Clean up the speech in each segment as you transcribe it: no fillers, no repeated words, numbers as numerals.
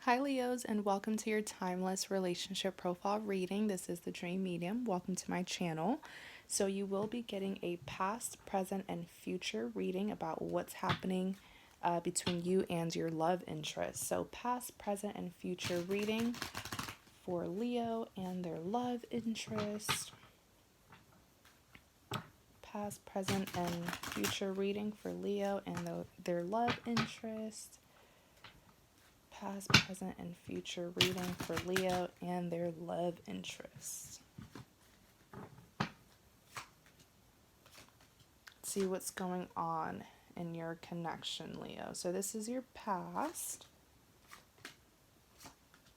Hi, Leos, and welcome to your timeless relationship profile reading. This is the Dream Medium. Welcome to my channel. So, you will be getting a past, present, and future reading about what's happening between you and your love interest. So, past, present, and future reading for Leo and their love interest. Past, present, and future reading for Leo and their love interest. Past, present, and future reading for Leo and their love interests. Let's see what's going on in your connection, Leo. So this is your past.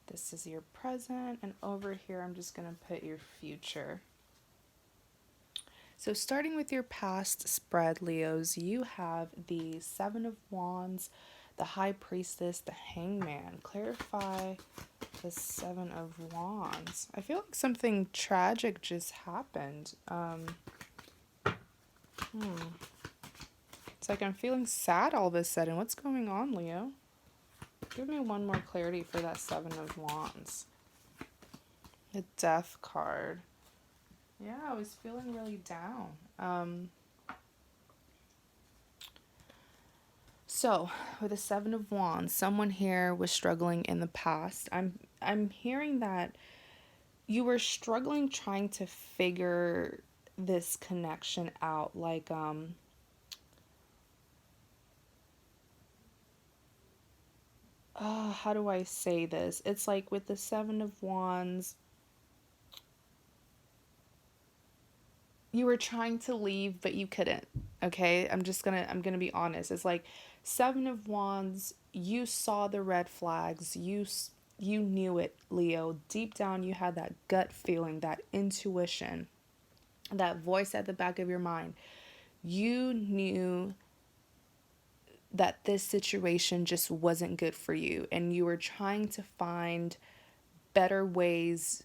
This is your present. And over here, I'm just going to put your future. So starting with your past spread, Leos, you have the Seven of Wands, the High Priestess, the Hangman. Clarify the Seven of Wands. I feel like something tragic just happened. It's like I'm feeling sad all of a sudden. What's going on, Leo? Give me one more clarity for that Seven of Wands. The Death card. Yeah, I was feeling really down. So, with the Seven of Wands, someone here was struggling in the past. I'm hearing that you were struggling trying to figure this connection out. Like, how do I say this? It's like with the Seven of Wands, you were trying to leave, but you couldn't. Okay, I'm gonna be honest. It's like Seven of Wands. You saw the red flags. You knew it, Leo. Deep down, you had that gut feeling, that intuition, that voice at the back of your mind. You knew that this situation just wasn't good for you, and you were trying to find better ways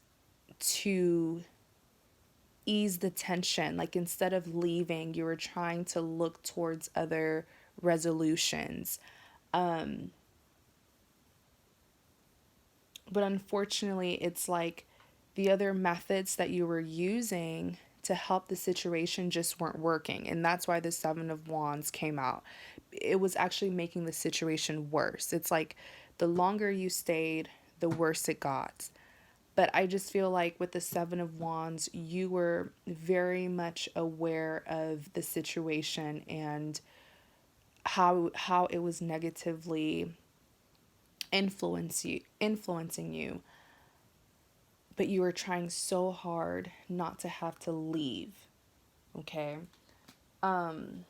to ease the tension. Like instead of leaving, you were trying to look towards other resolutions. But unfortunately, it's like the other methods that you were using to help the situation just weren't working. And that's why the Seven of Wands came out. It was actually making the situation worse. It's like the longer you stayed, the worse it got. But I just feel like with the Seven of Wands, you were very much aware of the situation and how it was negatively influencing you. But you were trying so hard not to have to leave. Okay. In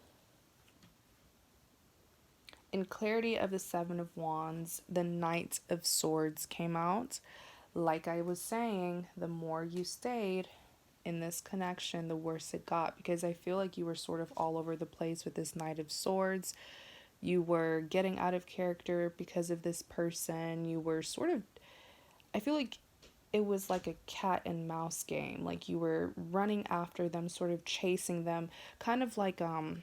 clarity of the Seven of Wands, the Knight of Swords came out. Like I was saying, the more you stayed in this connection, the worse it got, because I feel like you were sort of all over the place with this Knight of Swords. You were getting out of character because of this person. You were sort of, I feel like it was like a cat and mouse game. Like you were running after them, sort of chasing them, kind of like I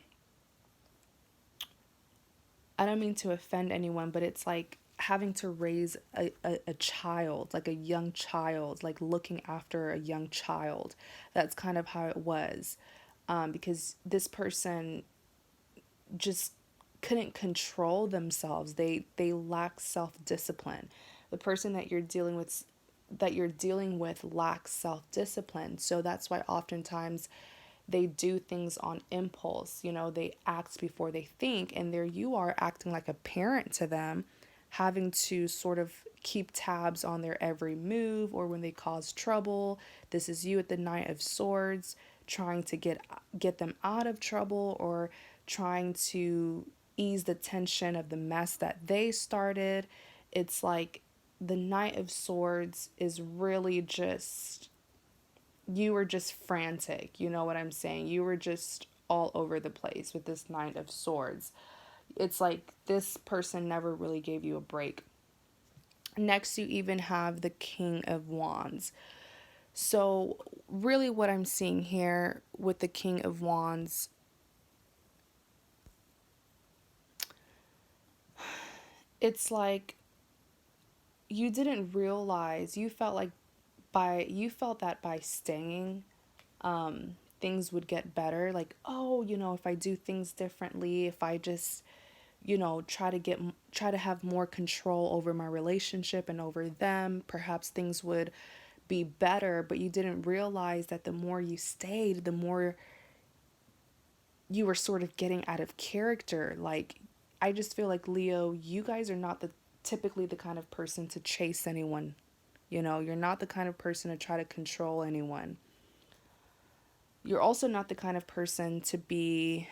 don't mean to offend anyone, but it's like having to raise a child, like a young child, like looking after a young child. That's kind of how it was. Because this person just couldn't control themselves. They lack self-discipline. The person that you're dealing with lacks self-discipline. So that's why oftentimes they do things on impulse. You know, they act before they think, and there you are acting like a parent to them, having to sort of keep tabs on their every move or when they cause trouble. This is you at the Knight of Swords trying to get them out of trouble, or trying to ease the tension of the mess that they started. It's like the Knight of Swords is really just, you were just frantic. You know what I'm saying? You were just all over the place with this Knight of Swords. It's like this person never really gave you a break. Next, you even have the King of Wands. So, really, what I'm seeing here with the King of Wands, it's like you didn't realize, you felt that by staying, things would get better. Like, oh, if I do things differently, if I just, try to have more control over my relationship and over them, perhaps things would be better. But you didn't realize that the more you stayed, the more you were sort of getting out of character. Like, I just feel like, Leo, you guys are not the typically the kind of person to chase anyone. You're not the kind of person to try to control anyone. You're also not the kind of person to be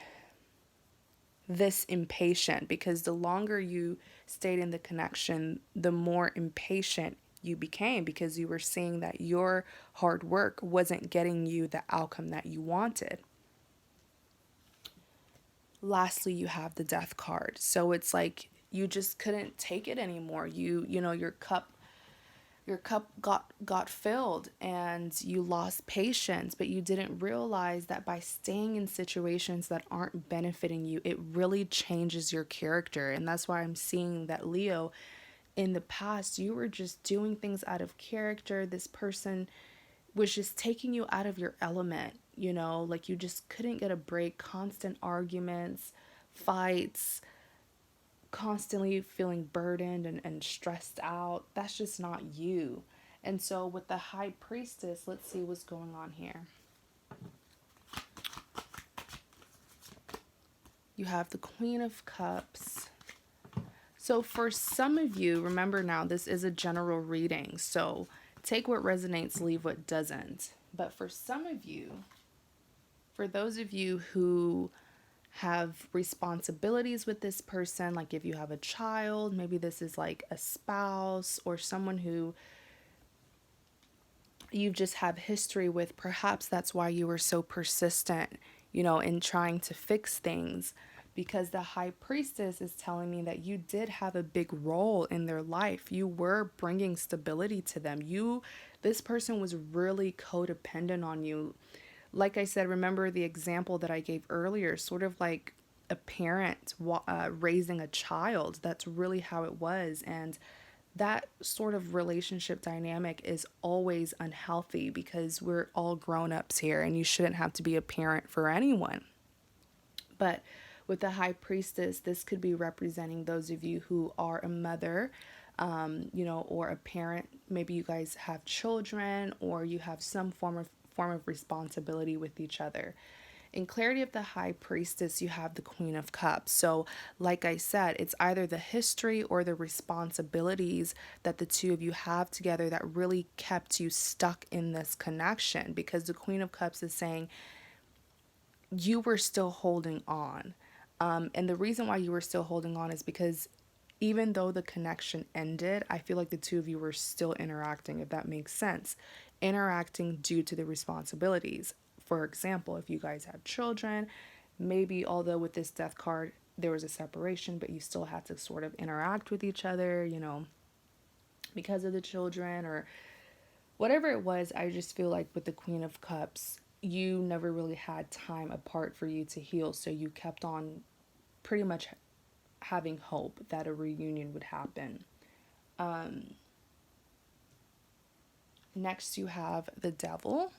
this impatient, because the longer you stayed in the connection, the more impatient you became, because you were seeing that your hard work wasn't getting you the outcome that you wanted. Lastly, you have the death card. So it's like you just couldn't take it anymore. Your cup got filled and you lost patience, but you didn't realize that by staying in situations that aren't benefiting you, it really changes your character. And that's why I'm seeing that, Leo, in the past you were just doing things out of character. This person was just taking you out of your element, like you just couldn't get a break. Constant arguments, fights, constantly feeling burdened and stressed out. That's just not you. And so with the high priestess, let's see what's going on here. You have the Queen of Cups. So for some of you, remember now, this is a general reading. So take what resonates, leave what doesn't. But for some of you, for those of you who have responsibilities with this person, like if you have a child, maybe this is like a spouse or someone who you just have history with, perhaps that's why you were so persistent, in trying to fix things. Because the high priestess is telling me that you did have a big role in their life. You were bringing stability to them. This person was really codependent on you. Like I said, remember the example that I gave earlier, sort of like a parent raising a child. That's really how it was. And that sort of relationship dynamic is always unhealthy, because we're all grown-ups here and you shouldn't have to be a parent for anyone. But with the high priestess, this could be representing those of you who are a mother, or a parent. Maybe you guys have children, or you have some form of responsibility with each other. In clarity of the high priestess, you have the Queen of Cups. So, like I said, it's either the history or the responsibilities that the two of you have together that really kept you stuck in this connection. Because the Queen of Cups is saying you were still holding on. And the reason why you were still holding on is because even though the connection ended, I feel like the two of you were still interacting, if that makes sense. Interacting due to the responsibilities. For example, if you guys have children, maybe although with this death card there was a separation, but you still had to sort of interact with each other, because of the children or whatever it was. I just feel like with the Queen of Cups, you never really had time apart for you to heal. So you kept on pretty much having hope that a reunion would happen. Next, you have the Devil.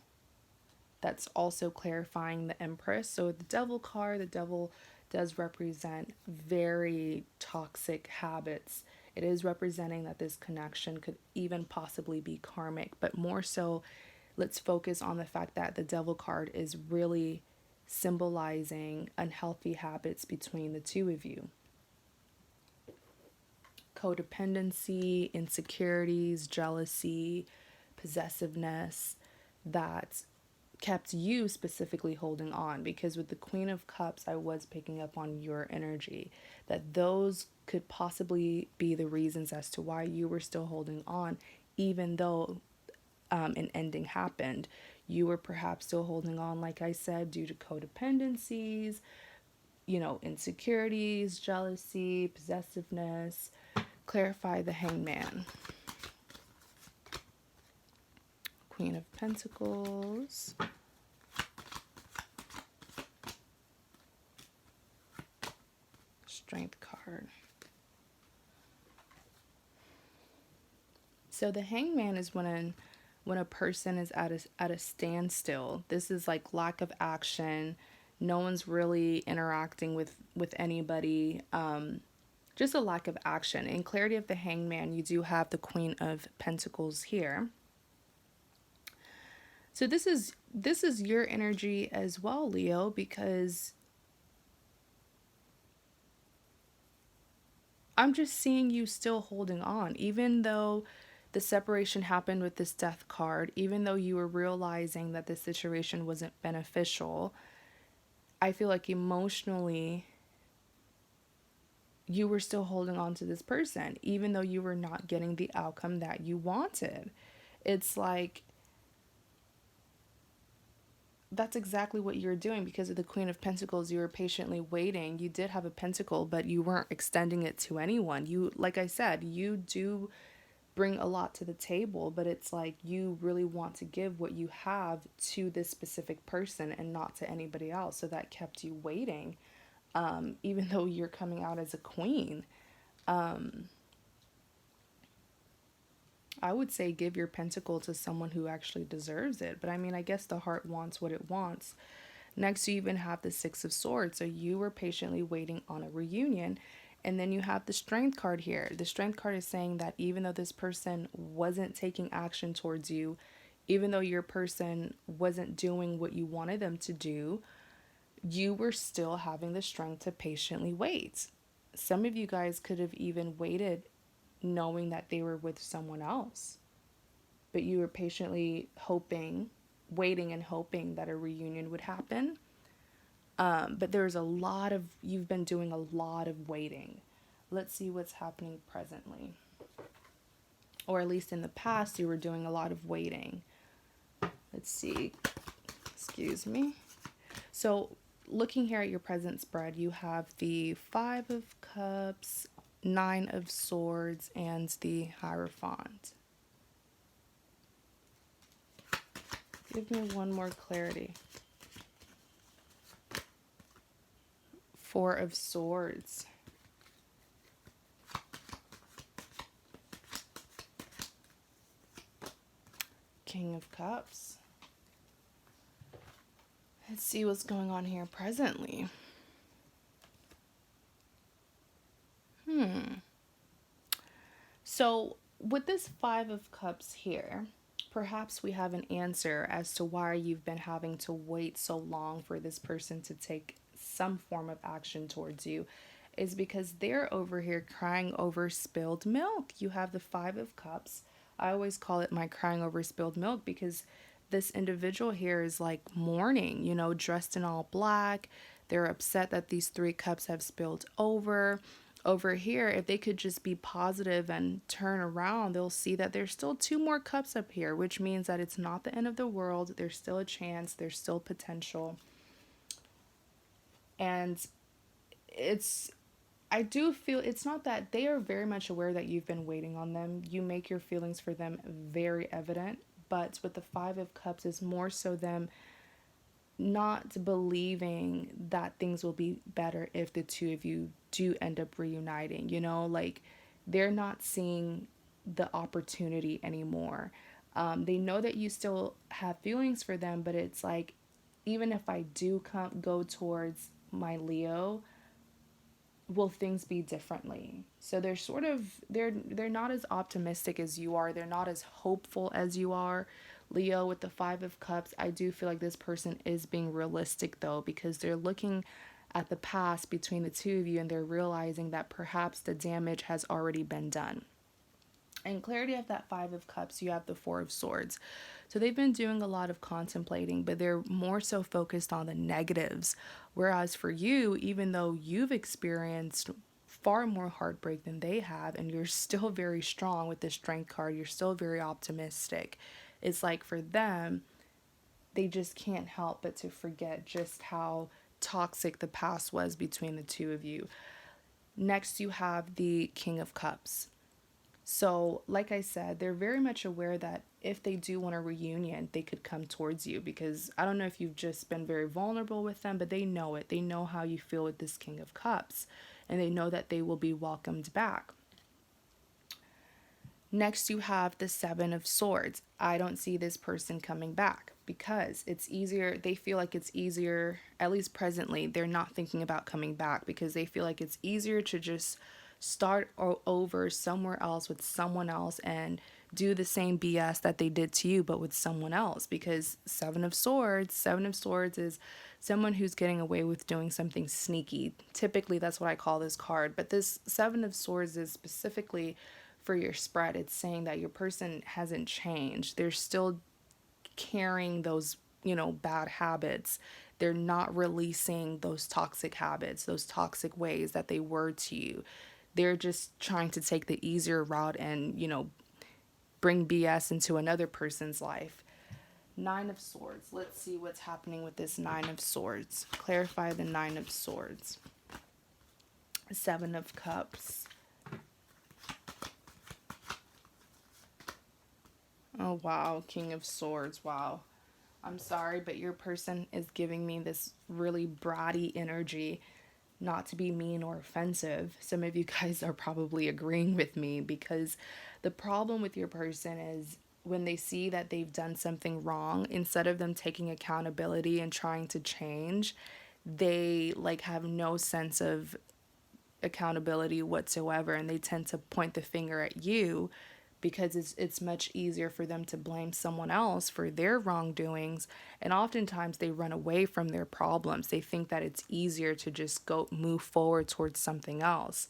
That's also clarifying the Empress. So the Devil card, the Devil does represent very toxic habits. It is representing that this connection could even possibly be karmic, but more so, let's focus on the fact that the Devil card is really symbolizing unhealthy habits between the two of you. Codependency, insecurities, jealousy, possessiveness that kept you specifically holding on. Because with the Queen of Cups, I was picking up on your energy, that those could possibly be the reasons as to why you were still holding on, even though an ending happened. You were perhaps still holding on, like I said, due to codependencies, insecurities, jealousy, possessiveness. Clarify the Hangman. Queen of Pentacles. Strength card. So the hangman is when a person is at a standstill. This is like lack of action. No one's really interacting with anybody. Just a lack of action. In clarity of the hangman, you do have the Queen of Pentacles here. So this is your energy as well, Leo, because I'm just seeing you still holding on, even though the separation happened with this death card, even though you were realizing that this situation wasn't beneficial. I feel like emotionally you were still holding on to this person, even though you were not getting the outcome that you wanted. It's like that's exactly what you're doing because of the Queen of Pentacles. You were patiently waiting. You did have a pentacle, but you weren't extending it to anyone. You, like I said, you do bring a lot to the table, but it's like you really want to give what you have to this specific person and not to anybody else. So that kept you waiting, even though you're coming out as a queen. I would say give your pentacle to someone who actually deserves it. But I mean, I guess the heart wants what it wants. Next, you even have the Six of Swords. So you were patiently waiting on a reunion. And then you have the Strength card here. The Strength card is saying that even though this person wasn't taking action towards you, even though your person wasn't doing what you wanted them to do, you were still having the strength to patiently wait. Some of you guys could have even waited knowing that they were with someone else, but you were patiently hoping, waiting and hoping that a reunion would happen. But there's a lot of, you've been doing a lot of waiting. Let's see what's happening presently. Or at least in the past, you were doing a lot of waiting. Let's see. Excuse me. So, looking here at your present spread, you have the Five of Cups, Nine of Swords, and the Hierophant. Give me one more clarity. Four of Swords. King of Cups. Let's see what's going on here presently. So with this Five of Cups here, perhaps we have an answer as to why you've been having to wait so long for this person to take some form of action towards you, is because they're over here crying over spilled milk. You have the Five of Cups. I always call it my crying over spilled milk because this individual here is like mourning, dressed in all black. They're upset that these three cups have spilled over. Over here, if they could just be positive and turn around, they'll see that there's still two more cups up here, which means that it's not the end of the world. There's still a chance, there's still potential. And it's, I do feel it's not that they are very much aware that you've been waiting on them. You make your feelings for them very evident, but with the Five of Cups is more so them not believing that things will be better if the two of you do end up reuniting, like they're not seeing the opportunity anymore. They know that you still have feelings for them, but it's like, even if I do go towards my Leo, will things be differently? So they're sort of, they're not as optimistic as you are. They're not as hopeful as you are. Leo, with the Five of Cups, I do feel like this person is being realistic though, because they're looking at the past between the two of you and they're realizing that perhaps the damage has already been done. And clarity of that Five of Cups, you have the Four of Swords. So they've been doing a lot of contemplating, but they're more so focused on the negatives. Whereas for you, even though you've experienced far more heartbreak than they have, and you're still very strong with the Strength card, you're still very optimistic. It's like for them, they just can't help but to forget just how toxic the past was between the two of you. Next, you have the King of Cups. So, like I said, they're very much aware that if they do want a reunion, they could come towards you, because I don't know if you've just been very vulnerable with them, but they know it. They know how you feel with this King of Cups, and they know that they will be welcomed back. Next, you have the Seven of Swords. I don't see this person coming back because it's easier. They feel like it's easier, at least presently, they're not thinking about coming back because they feel like it's easier to just start over somewhere else with someone else and do the same BS that they did to you, but with someone else. Because Seven of Swords is someone who's getting away with doing something sneaky. Typically, that's what I call this card. But this Seven of Swords is specifically for your spread. It's saying that your person hasn't changed. They're still carrying those, bad habits. They're not releasing those toxic habits, those toxic ways that they were to you. They're just trying to take the easier route and, bring BS into another person's life. Nine of Swords. Let's see what's happening with this Nine of Swords. Clarify the Nine of Swords. Seven of Cups. Oh, wow. King of Swords. Wow. I'm sorry, but your person is giving me this really bratty energy. Not to be mean or offensive. Some of you guys are probably agreeing with me because the problem with your person is when they see that they've done something wrong, instead of them taking accountability and trying to change, they like have no sense of accountability whatsoever, and they tend to point the finger at you because it's much easier for them to blame someone else for their wrongdoings, and oftentimes they run away from their problems. They think that it's easier to just go move forward towards something else,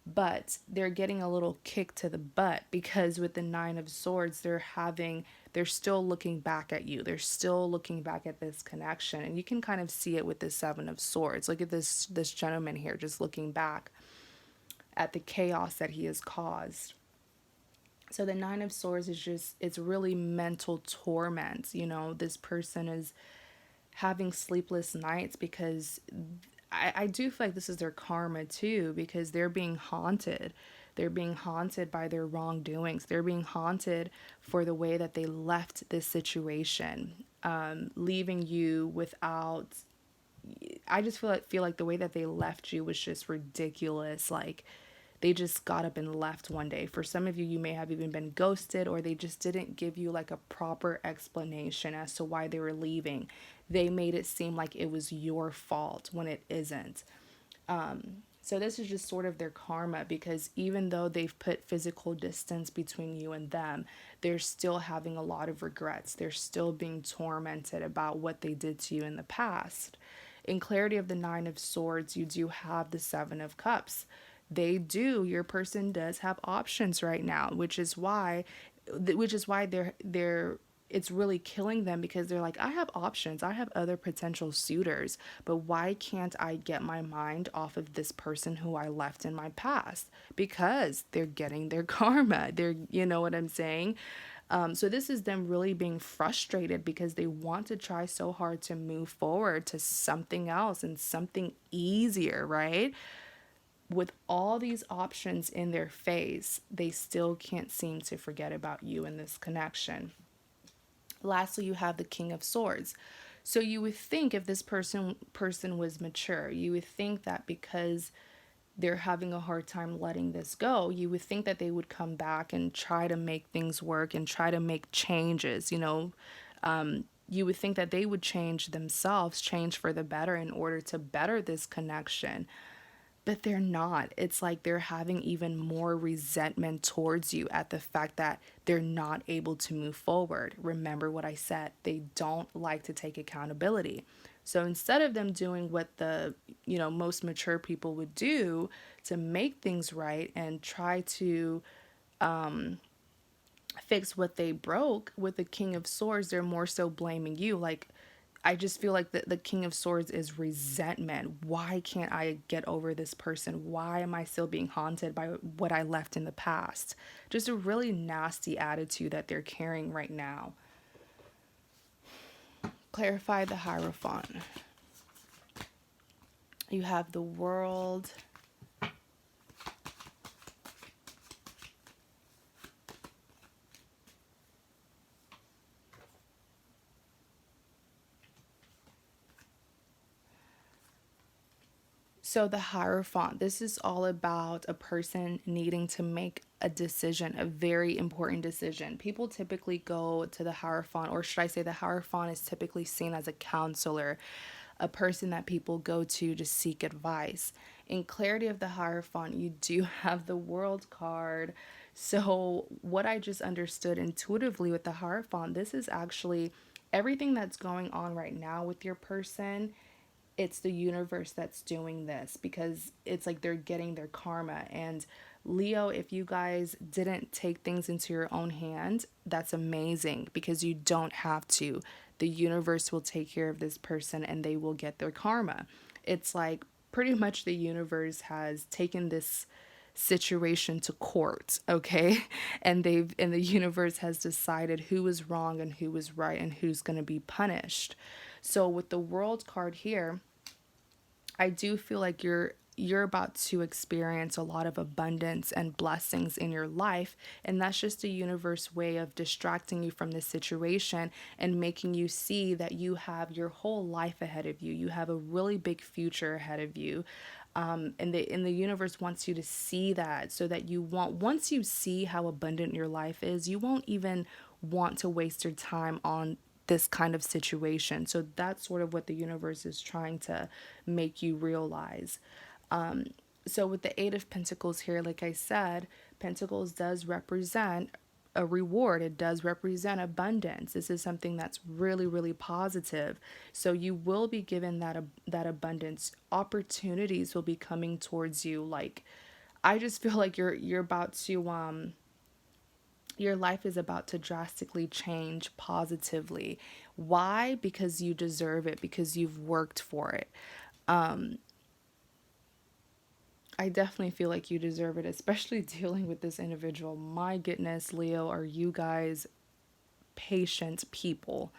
but they're getting a little kick to the butt because with the Nine of Swords, they're still looking back at you. They're still looking back at this connection, and you can kind of see it with the Seven of Swords. Look at this gentleman here just looking back at the chaos that he has caused. So the Nine of Swords is just, it's really mental torment. This person is having sleepless nights because I do feel like this is their karma too, because they're being haunted. They're being haunted by their wrongdoings. They're being haunted for the way that they left this situation, leaving you without. I just feel like the way that they left you was just ridiculous. Like they just got up and left one day. For some of you, you may have even been ghosted, or they just didn't give you like a proper explanation as to why they were leaving. They made it seem like it was your fault when it isn't. So this is just sort of their karma, because even though they've put physical distance between you and them, they're still having a lot of regrets. They're still being tormented about what they did to you in the past. In clarity of the Nine of Swords, you do have the Seven of Cups. Your person does have options right now, which is why they're it's really killing them, because they're like, I have options, I have other potential suitors, but why can't I get my mind off of this person who I left in my past? Because they're getting their karma. You know what I'm saying? So this is them really being frustrated because they want to try so hard to move forward to something else and something easier, right? With all these options in their face, they still can't seem to forget about you in this connection. Lastly, you have the King of Swords. So you would think, if this person was mature, you would think that because they're having a hard time letting this go, you would think that they would come back and try to make things work and try to make changes. You would think that they would change themselves, change for the better in order to better this connection. But they're not. It's like they're having even more resentment towards you at the fact that they're not able to move forward. Remember what I said, they don't like to take accountability. So instead of them doing what the, most mature people would do to make things right and try to fix what they broke with the King of Swords, they're more so blaming you. Like, I just feel like the King of Swords is resentment. Why can't I get over this person? Why am I still being haunted by what I left in the past? Just a really nasty attitude that they're carrying right now. Clarify the Hierophant. You have the World. So, the Hierophant, this is all about a person needing to make a decision, a very important decision. People typically go to the Hierophant, or should I say, the Hierophant is typically seen as a counselor, a person that people go to seek advice. In Clarity of the Hierophant, you do have the World card. So, what I just understood intuitively with the Hierophant, this is actually everything that's going on right now with your person. It's the universe that's doing this because it's like they're getting their karma. And Leo, if you guys didn't take things into your own hand, that's amazing because you don't have to. The universe will take care of this person and they will get their karma. It's like pretty much the universe has taken this situation to court, okay? And the universe has decided who was wrong and who was right and who's going to be punished. So with the World card here, I do feel like you're about to experience a lot of abundance and blessings in your life, and that's just a universe way of distracting you from this situation and making you see that you have your whole life ahead of you. You have a really big future ahead of you. And the universe wants you to see that so that you won't, once you see how abundant your life is, you won't even want to waste your time on this kind of situation. So that's sort of what the universe is trying to make you realize. So with the Eight of Pentacles here, like I said, Pentacles does represent a reward. It does represent abundance. This is something that's really, really positive. So you will be given that abundance. Opportunities will be coming towards you. Like, I just feel like you're about to your life is about to drastically change positively. Why? Because you deserve it, because you've worked for it. I definitely feel like you deserve it, especially dealing with this individual. My goodness, Leo, are you guys patient people?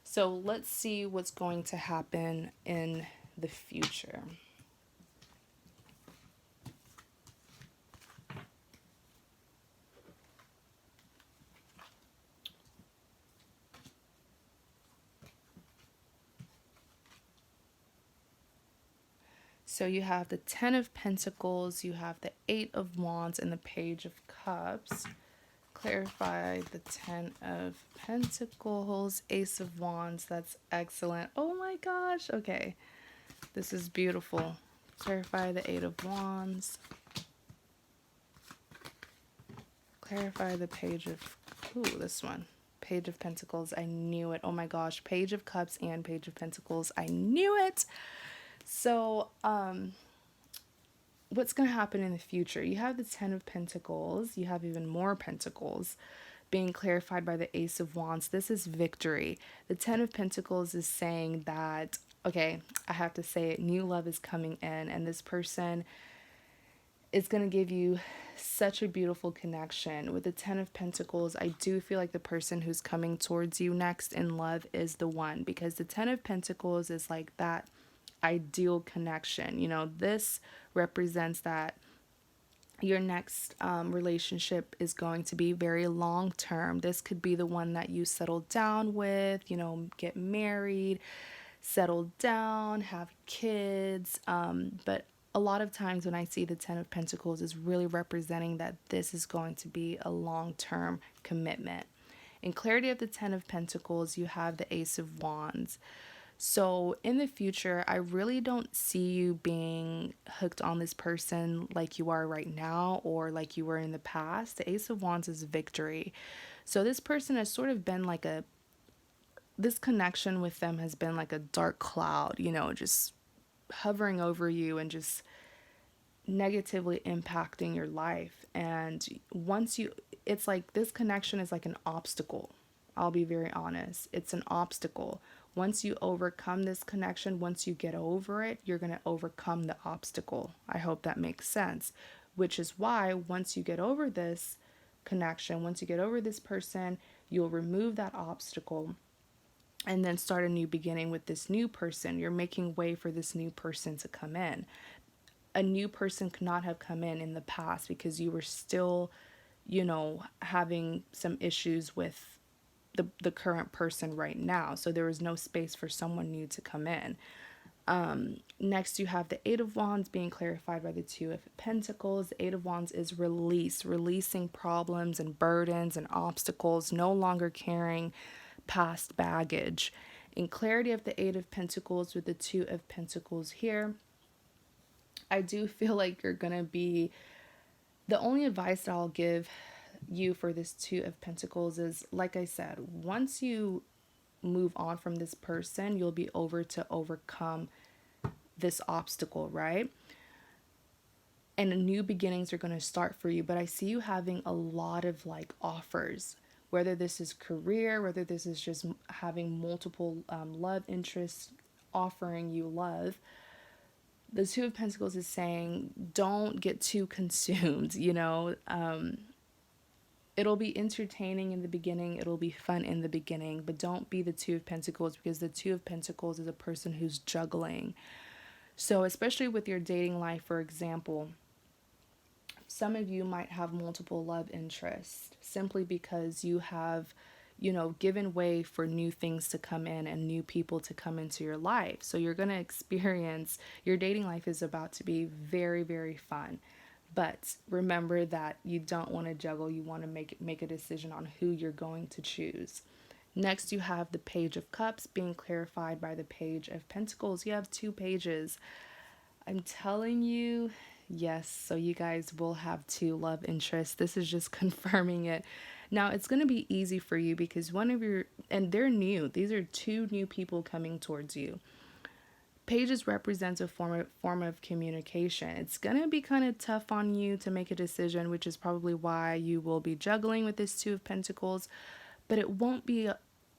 So let's see what's going to happen in the future. So you have the Ten of Pentacles, you have the Eight of Wands, and the Page of Cups. Clarify the Ten of Pentacles, Ace of Wands. That's excellent. Oh my gosh. Okay. This is beautiful. Clarify the Eight of Wands. Clarify the Page of... Ooh, this one. Page of Pentacles. I knew it. Oh my gosh. Page of Cups and Page of Pentacles. I knew it. So, what's going to happen in the future? You have the Ten of Pentacles. You have even more Pentacles being clarified by the Ace of Wands. This is victory. The Ten of Pentacles is saying that, okay, I have to say it, new love is coming in, and this person is going to give you such a beautiful connection. With the Ten of Pentacles, I do feel like the person who's coming towards you next in love is the one, because the Ten of Pentacles is like that ideal connection. You know, this represents that your next relationship is going to be very long term. This could be the one that you settle down with, you know, get married, settle down, have kids. But a lot of times when I see the Ten of Pentacles is really representing that this is going to be a long term commitment. In Clarity of the Ten of Pentacles, you have the Ace of Wands. So in the future, I really don't see you being hooked on this person like you are right now or like you were in the past. The Ace of Wands is victory. So this person has sort of been like this connection with them has been like a dark cloud, you know, just hovering over you and just negatively impacting your life. And it's like this connection is like an obstacle. I'll be very honest. It's an obstacle. Once you overcome this connection, once you get over it, you're going to overcome the obstacle. I hope that makes sense. Which is why once you get over this connection, once you get over this person, you'll remove that obstacle and then start a new beginning with this new person. You're making way for this new person to come in. A new person could not have come in the past because you were still, you know, having some issues with the current person right now. So there was no space for someone new to come in. Next, you have the Eight of Wands being clarified by the Two of Pentacles. The Eight of Wands is release, releasing problems and burdens and obstacles, no longer carrying past baggage. In clarity of the Eight of Pentacles with the Two of Pentacles here, I do feel like you're going to be, the only advice that I'll give you for this Two of Pentacles is, like I said, once you move on from this person, you'll be over to overcome this obstacle, right? And new beginnings are going to start for you. But I see you having a lot of like offers, whether this is career, whether this is just having multiple love interests offering you love. The Two of Pentacles is saying don't get too consumed, you know. It'll be entertaining in the beginning, it'll be fun in the beginning, but don't be the Two of Pentacles, because the Two of Pentacles is a person who's juggling. So especially with your dating life, for example, some of you might have multiple love interests simply because you have, you know, given way for new things to come in and new people to come into your life. So you're going to experience, your dating life is about to be very, very fun. But remember that you don't want to juggle. You want to make a decision on who you're going to choose. Next, you have the Page of Cups being clarified by the Page of Pentacles. You have two pages. I'm telling you, yes, so you guys will have two love interests. This is just confirming it. Now, it's going to be easy for you because one of your, and they're new. These are two new people coming towards you. Pages represents a form of communication. It's going to be kind of tough on you to make a decision, which is probably why you will be juggling with this Two of Pentacles, but it won't be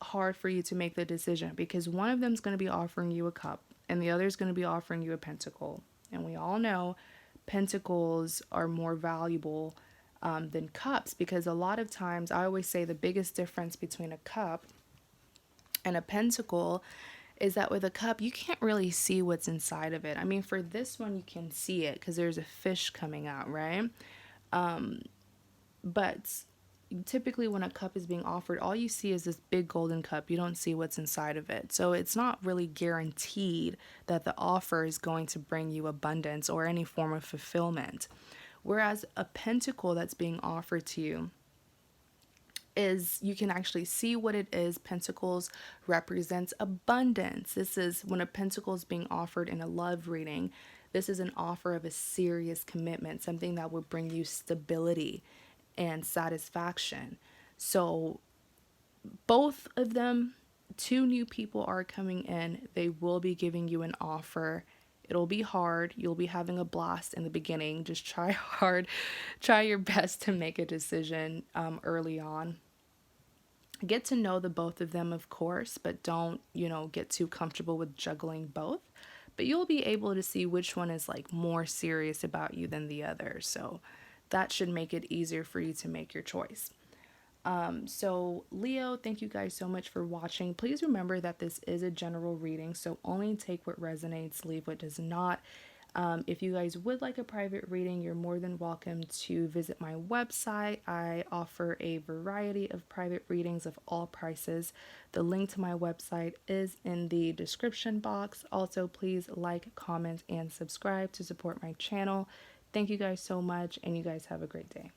hard for you to make the decision because one of them is going to be offering you a cup and the other is going to be offering you a pentacle. And we all know pentacles are more valuable than cups, because a lot of times, I always say the biggest difference between a cup and a pentacle is that with a cup, you can't really see what's inside of it. I mean, for this one, you can see it because there's a fish coming out, right? But typically when a cup is being offered, all you see is this big golden cup. You don't see what's inside of it. So it's not really guaranteed that the offer is going to bring you abundance or any form of fulfillment. Whereas a pentacle that's being offered to you is, you can actually see what it is. Pentacles represents abundance. This is when a pentacle is being offered in a love reading. This is an offer of a serious commitment, something that would bring you stability and satisfaction. So both of them, two new people are coming in. They will be giving you an offer. It'll be hard. You'll be having a blast in the beginning. Just try hard. Try your best to make a decision early on. Get to know the both of them, of course, but don't, you know, get too comfortable with juggling both. But you'll be able to see which one is like more serious about you than the other. So that should make it easier for you to make your choice. So Leo, thank you guys so much for watching. Please remember that this is a general reading, so only take what resonates, leave what does not. If you guys would like a private reading, you're more than welcome to visit my website. I offer a variety of private readings of all prices. The link to my website is in the description box. Also, please like, comment, and subscribe to support my channel. Thank you guys so much, and you guys have a great day.